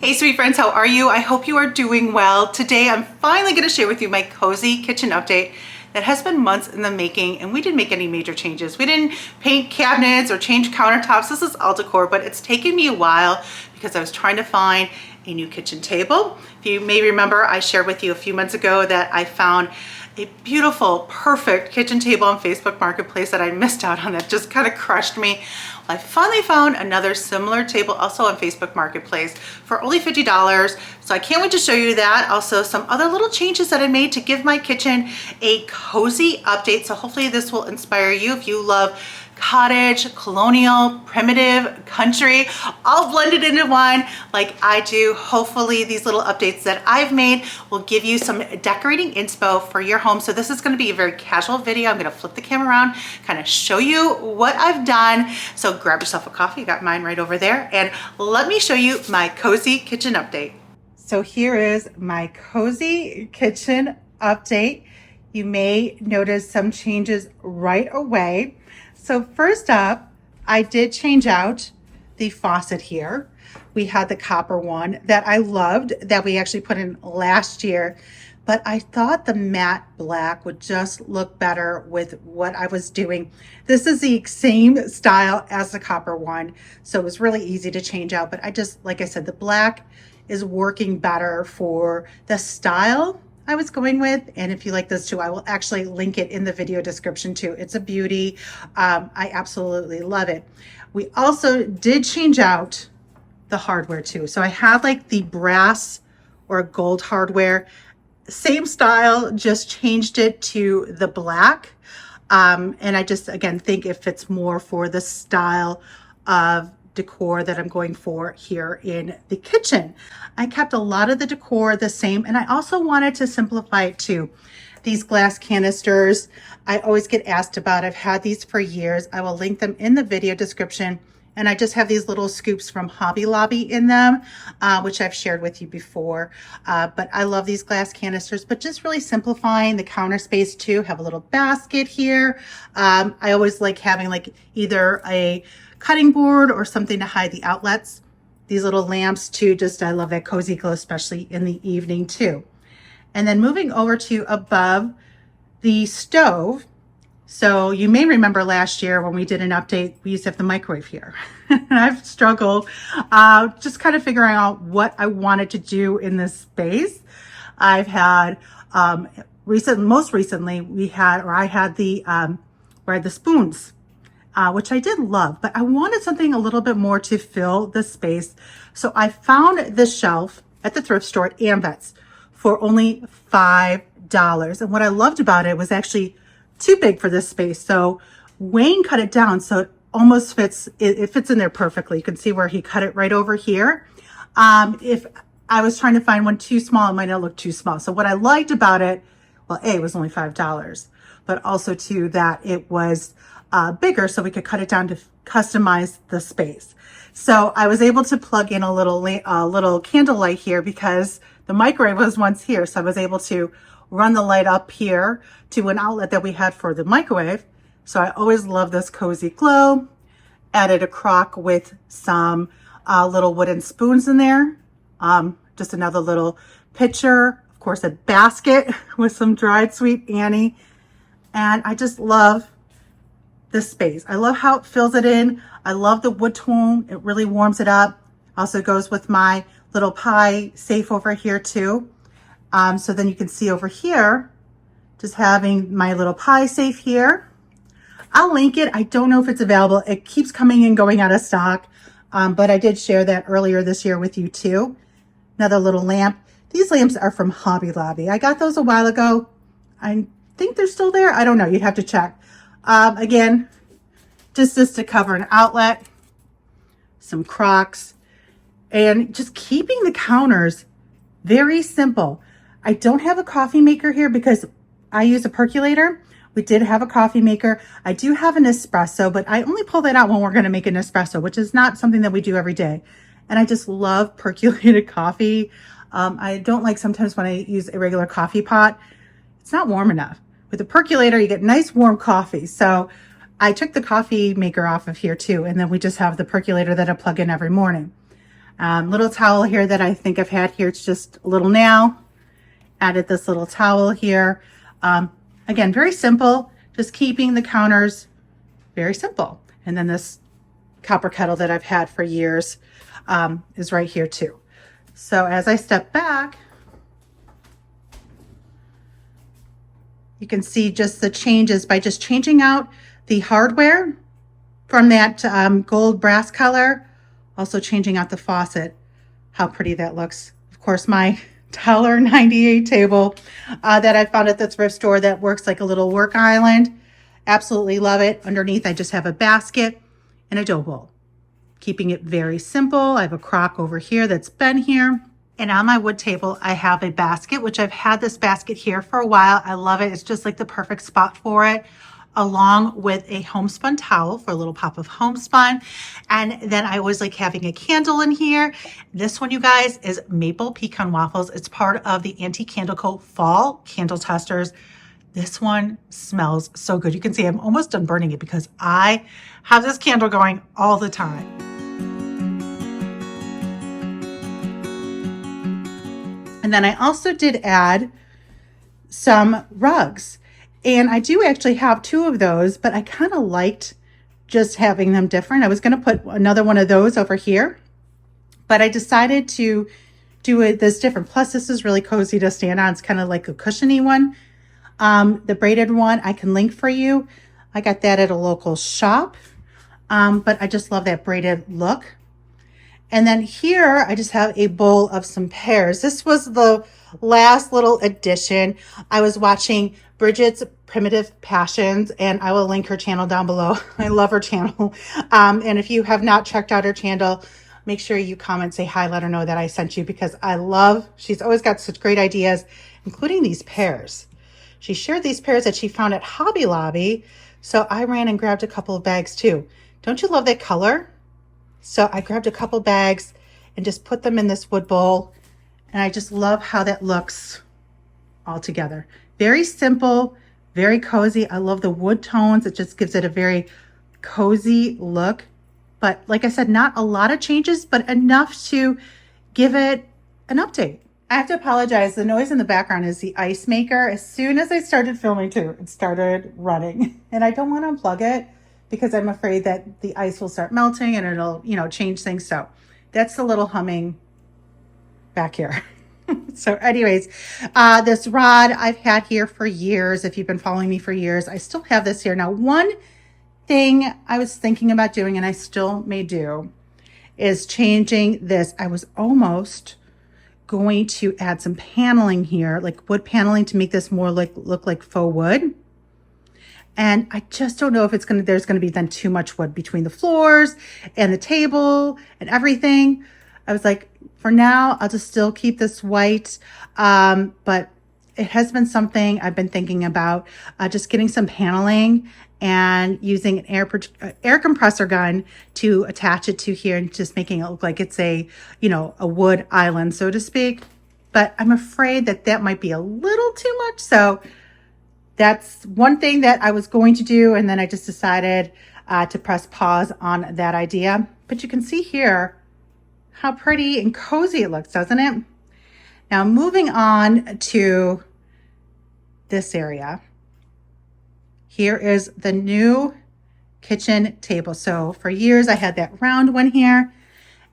Hey sweet friends, how are you? I hope you are doing well. Today I'm finally going to share with you my cozy kitchen update that has been months in the making, and we didn't make any major changes. We didn't paint cabinets or change countertops. This is all decor, but it's taken me a while because I was trying to find a new kitchen table. If you may remember, I shared with you a few months ago that I found a beautiful, perfect kitchen table on Facebook Marketplace that I missed out on that just kind of crushed me. Well, I finally found another similar table also on Facebook Marketplace for only $50. So I can't wait to show you that. Also some other little changes that I made to give my kitchen a cozy update. So hopefully this will inspire you if you love cottage, colonial, primitive, country, all blended into one like I do. Hopefully these little updates that I've made will give you some decorating inspo for your home. So this is going to be a very casual video. I'm going to flip the camera around, kind of show you what I've done. So grab yourself a coffee, you got mine right over there, and let me show you my cozy kitchen update. So here is my cozy kitchen update. You may notice some changes right away. So first up, I did change out the faucet here. We had the copper one that I loved that we actually put in last year, but I thought the matte black would just look better with what I was doing. This is the same style as the copper one, so it was really easy to change out, but I just, like I said, the black is working better for the style I was going with. And if you like this too, I will actually link it in the video description too. It's a beauty. I absolutely love it. We also did change out the hardware too. So I had like the brass or gold hardware, same style, just changed it to the black. And I just, again, think it fits more for the style of decor that I'm going for here in the kitchen. I kept a lot of the decor the same, and I also wanted to simplify it too. These glass canisters, I always get asked about. I've had these for years. I will link them in the video description. And I just have these little scoops from Hobby Lobby in them, which I've shared with you before. But I love these glass canisters, but just really simplifying the counter space too. Have a little basket here. I always like having like either a cutting board or something to hide the outlets. These little lamps too, just I love that cozy glow, especially in the evening too. And then moving over to above the stove. So you may remember last year when we did an update, we used to have the microwave here. And I've struggled just kind of figuring out what I wanted to do in this space. I've had most recently I had the spoons, which I did love, but I wanted something a little bit more to fill the space. So I found this shelf at the thrift store at Ambets for only $5. And what I loved about it was actually too big for this space. So Wayne cut it down so it almost fits, it fits in there perfectly. You can see where he cut it right over here. If I was trying to find one too small, it might not look too small. So what I liked about it, well, A, it was only $5, but also too that it was bigger so we could cut it down to customize the space. So I was able to plug in a little candle light here because the microwave was once here. So I was able to run the light up here to an outlet that we had for the microwave. So I always love this cozy glow. Added a crock with some little wooden spoons in there. Just another little pitcher. Of course, a basket with some dried sweet Annie. And I just love this space. I love how it fills it in. I love the wood tone. It really warms it up. Also goes with my little pie safe over here too. So then you can see over here, just having my little pie safe here. I'll link it. I don't know if it's available. It keeps coming and going out of stock. But I did share that earlier this year with you too. Another little lamp. These lamps are from Hobby Lobby. I got those a while ago. I think they're still there. I don't know. You'd have to check. Again, just this to cover an outlet, some crocks, and just keeping the counters very simple. I don't have a coffee maker here because I use a percolator. We did have a coffee maker. I do have an espresso, but I only pull that out when we're going to make an espresso, which is not something that we do every day. And I just love percolated coffee. I don't like sometimes when I use a regular coffee pot, it's not warm enough. With a percolator, you get nice warm coffee. So I took the coffee maker off of here too. And then we just have the percolator that I plug in every morning. Little towel here that I think I've had here. It's just a little nail. Added this little towel here. Again, very simple, just keeping the counters very simple. And then this copper kettle that I've had for years is right here too. So as I step back, you can see just the changes by just changing out the hardware from that gold brass color, also changing out the faucet, how pretty that looks. Of course, my $1.98 table that I found at the thrift store that works like a little work island. Absolutely love it. Underneath, I just have a basket and a dough bowl, keeping it very simple. I have a crock over here that's been here. And on my wood table, I have a basket, which I've had this basket here for a while. I love it. It's just like the perfect spot for it, along with a homespun towel for a little pop of homespun. And then I always like having a candle in here. This one, you guys, is maple pecan waffles. It's part of the Antique Candle Co. fall candle testers. This one smells so good. You can see I'm almost done burning it because I have this candle going all the time. And then I also did add some rugs. And I do actually have 2 of those, but I kind of liked just having them different. I was going to put another one of those over here, but I decided to do it this different. Plus, this is really cozy to stand on. It's kind of like a cushiony one. The braided one, I can link for you. I got that at a local shop, but I just love that braided look. And then here, I just have a bowl of some pears. This was the last little addition. I was watching Bridget's Primitive Passions, and I will link her channel down below. I love her channel. And if you have not checked out her channel, make sure you comment, say hi, let her know that I sent you, because she's always got such great ideas, including these pears. She shared these pears that she found at Hobby Lobby. So I ran and grabbed a couple of bags too. Don't you love that color? So I grabbed a couple bags and just put them in this wood bowl. And I just love how that looks all together. Very simple, very cozy. I love the wood tones. It just gives it a very cozy look. But like I said, not a lot of changes, but enough to give it an update. I have to apologize. The noise in the background is the ice maker. As soon as I started filming too, it started running. And I don't want to unplug it because I'm afraid that the ice will start melting and it'll, change things. So that's the little humming back here. So anyways, this rod I've had here for years. If you've been following me for years, I still have this here. Now, one thing I was thinking about doing, and I still may do, is changing this. I was almost going to add some paneling here, like wood paneling, to make this more look like faux wood. And I just don't know if there's going to be then too much wood between the floors and the table and everything. I was like, for now, I'll just still keep this white. But it has been something I've been thinking about, just getting some paneling and using an air compressor gun to attach it to here and just making it look like it's a wood island, so to speak. But I'm afraid that might be a little too much. So that's one thing that I was going to do. And then I just decided to press pause on that idea. But you can see here how pretty and cozy it looks, doesn't it? Now moving on to this area. Here is the new kitchen table. So for years I had that round one here.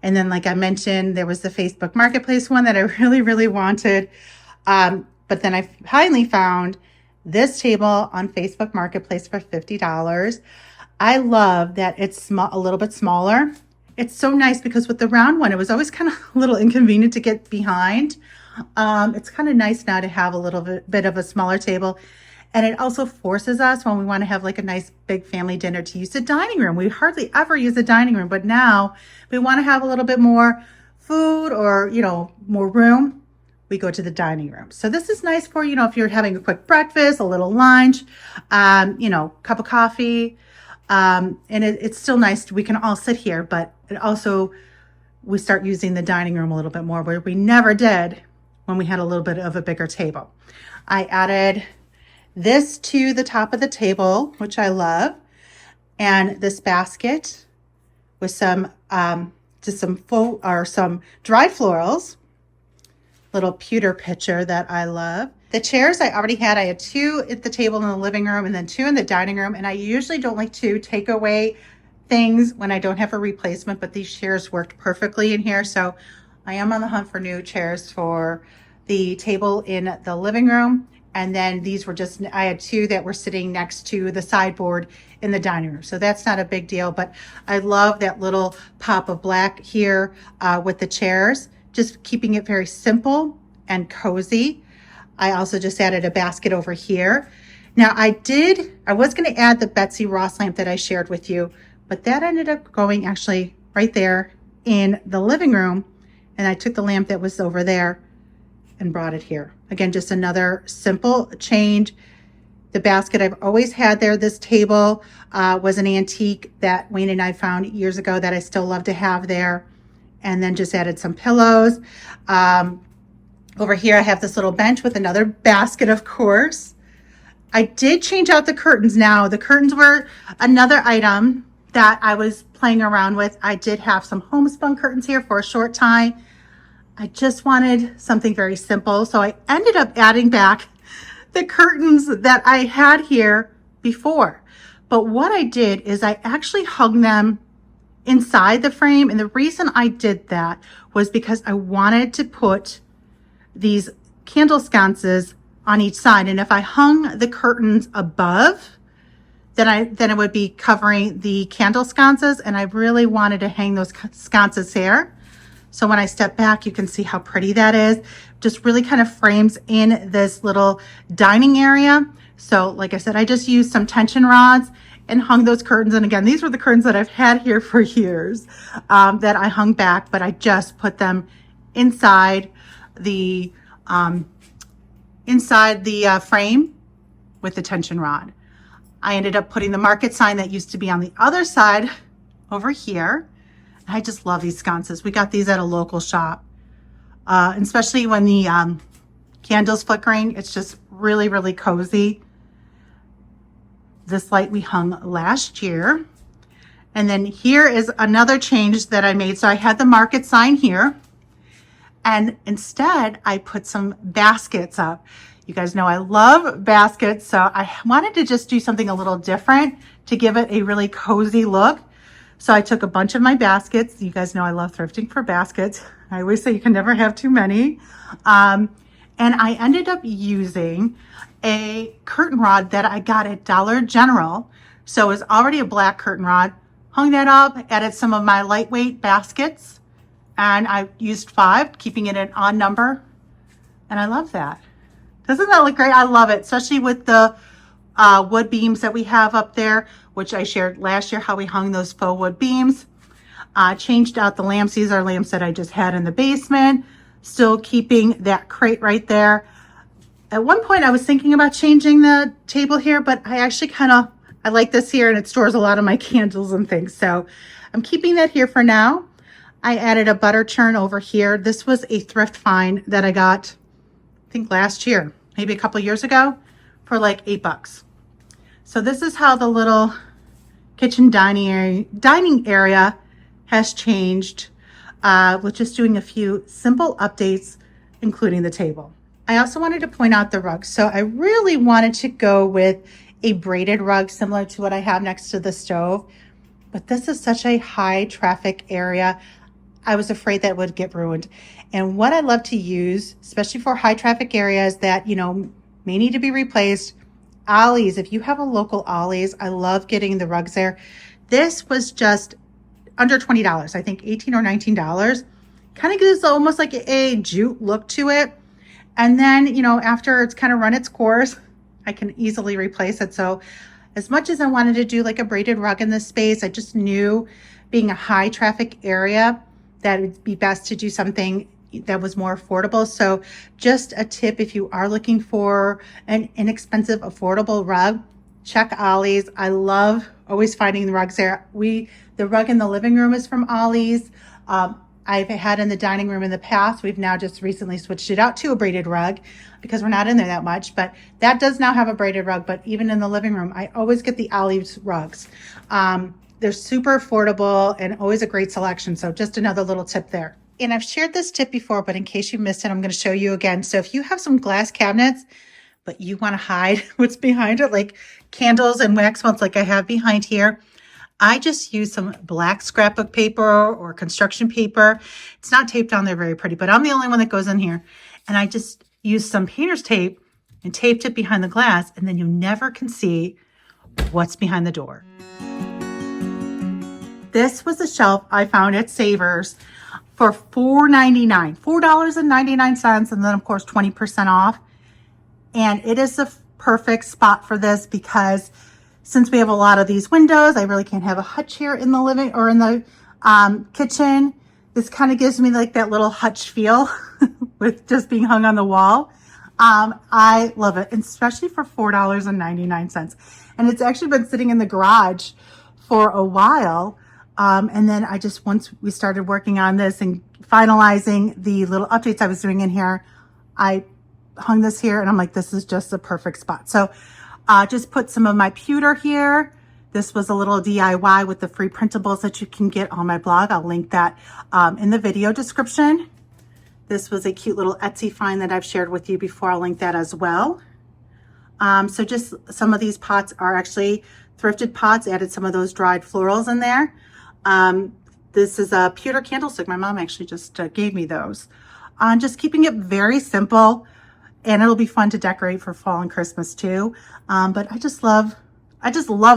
And then like I mentioned, there was the Facebook Marketplace one that I really, really wanted. But then I finally found this table on Facebook Marketplace for $50. I love that it's a little bit smaller. It's so nice because with the round one, it was always kind of a little inconvenient to get behind. It's kind of nice now to have a little bit of a smaller table. And it also forces us, when we want to have like a nice big family dinner, to use the dining room. We hardly ever use the dining room, but now we want to have a little bit more food or, more room. We go to the dining room. So this is nice for, if you're having a quick breakfast, a little lunch, cup of coffee. And it's still nice. We can all sit here, but it also, we start using the dining room a little bit more, where we never did when we had a little bit of a bigger table. I added this to the top of the table, which I love. And this basket with some to some faux or some dry florals. Little pewter pitcher that I love. The chairs I already had. I had 2 at the table in the living room and then 2 in the dining room. And I usually don't like to take away things when I don't have a replacement, but these chairs worked perfectly in here. So I am on the hunt for new chairs for the table in the living room. And then these were just, I had 2 that were sitting next to the sideboard in the dining room. So that's not a big deal, but I love that little pop of black here with the chairs, just keeping it very simple and cozy. I also just added a basket over here. Now I was going to add the Betsy Ross lamp that I shared with you, but that ended up going actually right there in the living room. And I took the lamp that was over there and brought it here. Again, just another simple change. The basket I've always had there. This table was an antique that Wayne and I found years ago that I still love to have there. And then just added some pillows. Over here, I have this little bench with another basket, of course. I did change out the curtains now. The curtains were another item that I was playing around with. I did have some homespun curtains here for a short time. I just wanted something very simple. So I ended up adding back the curtains that I had here before. But what I did is I actually hung them inside the frame. And the reason I did that was because I wanted to put these candle sconces on each side. And if I hung the curtains above, then it would be covering the candle sconces. And I really wanted to hang those sconces here. So when I step back, you can see how pretty that is. Just really kind of frames in this little dining area. So like I said, I just used some tension rods and hung those curtains. And again, these were the curtains that I've had here for years that I hung back, but I just put them inside the frame with the tension rod. I ended up putting the market sign that used to be on the other side over here. I just love these sconces. We got these at a local shop, especially when the candle's flickering. It's just really, really cozy. This light we hung last year. And then here is another change that I made. So I had the market sign here, and instead I put some baskets up. You guys know I love baskets, so I wanted to just do something a little different to give it a really cozy look. So I took a bunch of my baskets. You guys know I love thrifting for baskets. I always say you can never have too many. And I ended up using a curtain rod that I got at Dollar General. So it was already a black curtain rod. Hung that up, added some of my lightweight baskets, and I used 5, keeping it an odd number. And I love that. Doesn't that look great? I love it, especially with the wood beams that we have up there, which I shared last year how we hung those faux wood beams. Changed out the lamps. These are lamps that I just had in the basement. Still keeping that crate right there. At one point I was thinking about changing the table here, but I actually I like this here, and it stores a lot of my candles and things. So I'm keeping that here for now. I added a butter churn over here. This was a thrift find that I got, I think last year, maybe a couple years ago, for like $8. So this is how the little kitchen dining area has changed with just doing a few simple updates, including the table. I also wanted to point out the rugs. So I really wanted to go with a braided rug similar to what I have next to the stove, but this is such a high traffic area. I was afraid that would get ruined. And what I love to use, especially for high traffic areas that, may need to be replaced, Ollie's. If you have a local Ollie's, I love getting the rugs there. This was just under $20, I think $18 or $19. Kind of gives almost like a jute look to it. And then, after it's kind of run its course, I can easily replace it. So as much as I wanted to do like a braided rug in this space, I just knew, being a high traffic area, that it'd be best to do something that was more affordable. So just a tip, if you are looking for an inexpensive, affordable rug, check Ollie's. I love always finding the rugs there. The rug in the living room is from Ollie's. I've had in the dining room in the past. We've now just recently switched it out to a braided rug because we're not in there that much, but that does now have a braided rug. But even in the living room, I always get the Ollie's rugs. They're super affordable and always a great selection. So just another little tip there. And I've shared this tip before, but in case you missed it, I'm going to show you again. So if you have some glass cabinets, but you want to hide what's behind it, like candles and wax melts like I have behind here, I just use some black scrapbook paper or construction paper. It's not taped on there very pretty, but I'm the only one that goes in here. And I just use some painter's tape and taped it behind the glass, and then you never can see what's behind the door. This was a shelf I found at Savers for $4.99, $4.99, and then of course 20% off. And it is the perfect spot for this because since we have a lot of these windows, I really can't have a hutch here in the living or in the kitchen. This kind of gives me like that little hutch feel with just being hung on the wall. I love it, especially for $4.99. And it's actually been sitting in the garage for a while. And then once we started working on this and finalizing the little updates I was doing in here, I hung this here and I'm like, this is just the perfect spot. So just put some of my pewter here. This was a little DIY with the free printables that you can get on my blog. I'll link that in the video description. This was a cute little Etsy find that I've shared with you before. I'll link that as well. So just some of these pots are actually thrifted pots. Added some of those dried florals in there. This is a pewter candlestick. My mom actually just gave me those. Just keeping it very simple, and it'll be fun to decorate for fall and Christmas too. But I just love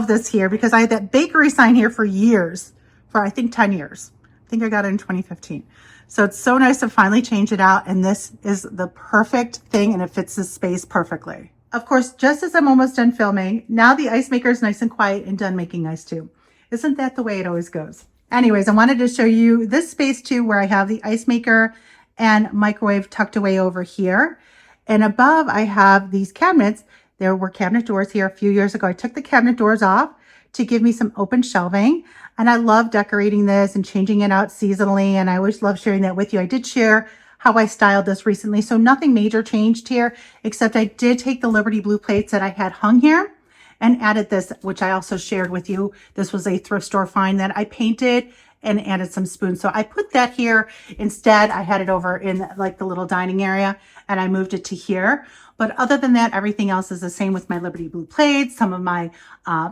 this here because I had that bakery sign here for years, for I think 10 years. I think I got it in 2015. So it's so nice to finally change it out. And this is the perfect thing, and it fits this space perfectly. Of course, just as I'm almost done filming, now the ice maker is nice and quiet and done making ice too. Isn't that the way it always goes? Anyways, I wanted to show you this space too, where I have the ice maker and microwave tucked away over here. And above, I have these cabinets. There were cabinet doors here a few years ago. I took the cabinet doors off to give me some open shelving. And I love decorating this and changing it out seasonally. And I always love sharing that with you. I did share how I styled this recently. So nothing major changed here, except I did take the Liberty blue plates that I had hung here and added this, which I also shared with you. This was a thrift store find that I painted and added some spoons. So I put that here instead. I had it over in like the little dining area and I moved it to here. But other than that, everything else is the same with my Liberty blue plates, some of my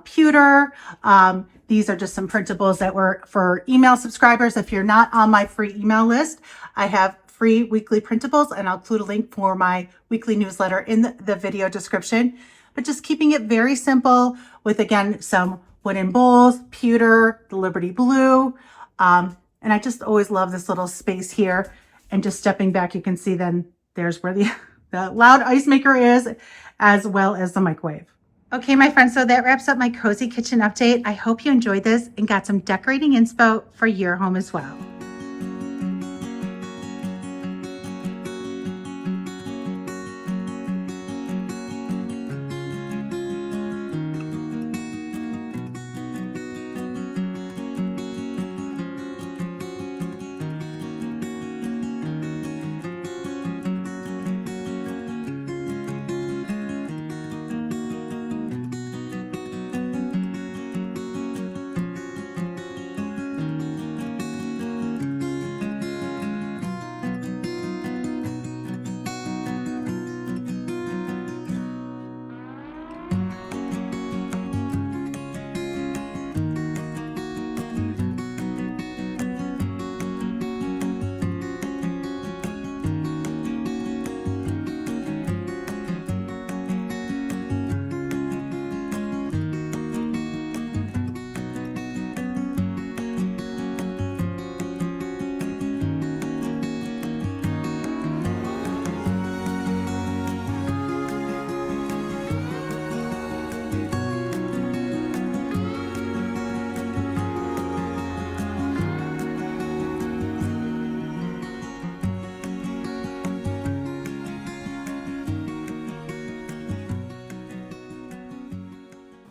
pewter. These are just some printables that were for email subscribers. If you're not on my free email list, I have free weekly printables, and I'll include a link for my weekly newsletter in the video description. But just keeping it very simple with, again, some wooden bowls, pewter, the Liberty blue. And I just always love this little space here. And just stepping back, you can see then there's where the loud ice maker is, as well as the microwave. Okay, my friends, so that wraps up my cozy kitchen update. I hope you enjoyed this and got some decorating inspo for your home as well.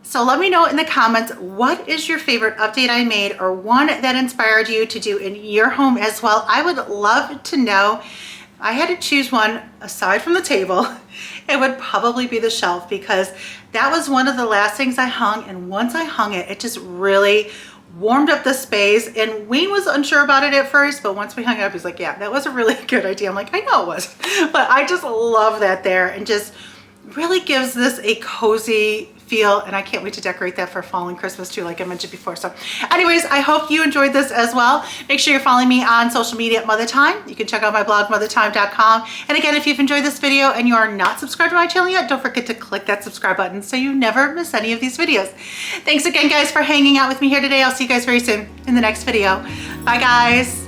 So let me know in the comments, what is your favorite update I made or one that inspired you to do in your home as well? I would love to know. If I had to choose one aside from the table, it would probably be the shelf, because that was one of the last things I hung. And once I hung it, it just really warmed up the space. And Wayne was unsure about it at first, but once we hung it up, he's like, yeah, that was a really good idea. I'm like, I know it was, but I just love that there, and just really gives this a cozy feel, and I can't wait to decorate that for fall and Christmas too, like I mentioned before. So anyways, I hope you enjoyed this as well. Make sure you're following me on social media at Mother Time. You can check out my blog, mothertime.com. And again, if you've enjoyed this video and you are not subscribed to my channel yet, don't forget to click that subscribe button so you never miss any of these videos. Thanks again, guys, for hanging out with me here today. I'll see you guys very soon in the next video. Bye, guys.